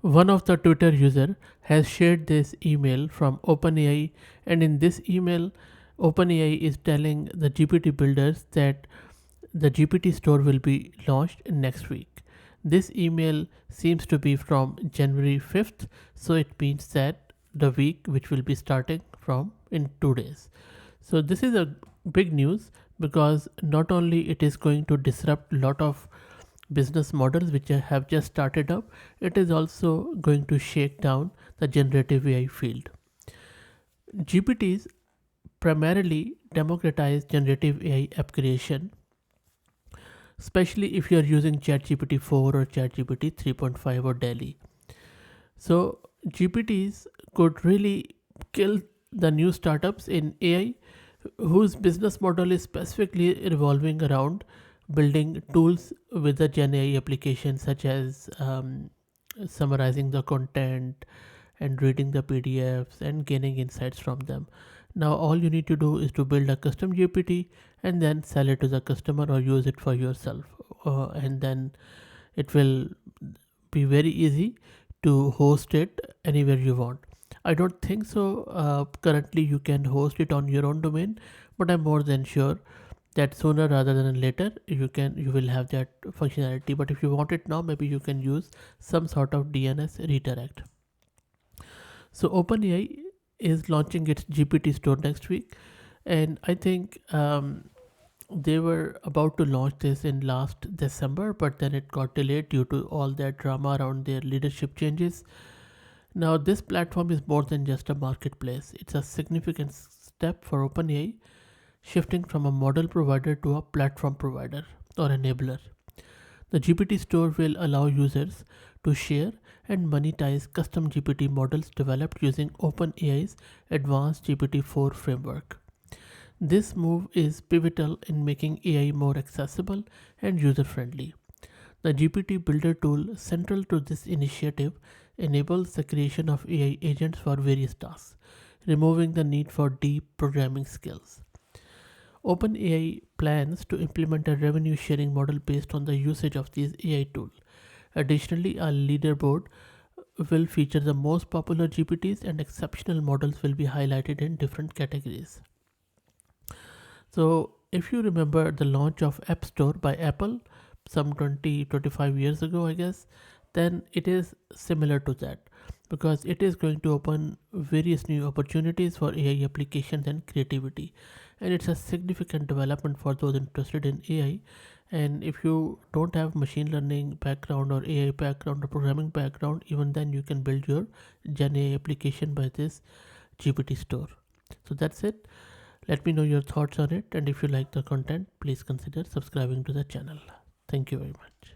One of the Twitter user has shared this email from OpenAI, and in this email, OpenAI is telling the GPT builders that the GPT store will be launched next week. This email seems to be from January 5th, so it means that the week which will be starting from in 2 days. So this is a big news because not only it is going to disrupt a lot of business models which have just started up, it is also going to shake down the generative AI field. GPTs primarily democratize generative AI app creation, especially if you are using ChatGPT 4 or ChatGPT 3.5 or DALL-E. So GPTs could really kill the new startups in AI whose business model is specifically revolving around building tools with the Gen AI application, such as summarizing the content and reading the PDFs and gaining insights from them. Now, all you need to do is to build a custom GPT and then sell it to the customer or use it for yourself. And then it will be very easy to host it anywhere you want. I don't think so. Currently, you can host it on your own domain, but I'm more than sure that sooner rather than later you will have that functionality. But if you want it now, maybe you can use some sort of DNS redirect. So OpenAI is launching its GPT store next week, and I think they were about to launch this in last December, but then it got delayed due to all that drama around their leadership changes. Now, this platform is more than just a marketplace, it's a significant step for OpenAI, shifting from a model provider to a platform provider or enabler. The GPT store will allow users to share and monetize custom GPT models developed using OpenAI's advanced GPT-4 framework. This move is pivotal in making AI more accessible and user friendly. The GPT Builder tool central to this initiative enables the creation of AI agents for various tasks, removing the need for deep programming skills. OpenAI plans to implement a revenue sharing model based on the usage of these AI tools. Additionally, a leaderboard will feature the most popular GPTs and exceptional models will be highlighted in different categories. So, if you remember the launch of App Store by Apple some 25 years ago, I guess, then it is similar to that because it is going to open various new opportunities for AI applications and creativity. And it's a significant development for those interested in AI. And if you don't have machine learning background or AI background or programming background, even then you can build your Gen AI application by this GPT store. So that's it. Let me know your thoughts on it, and if you like the content, please consider subscribing to the channel. Thank you very much.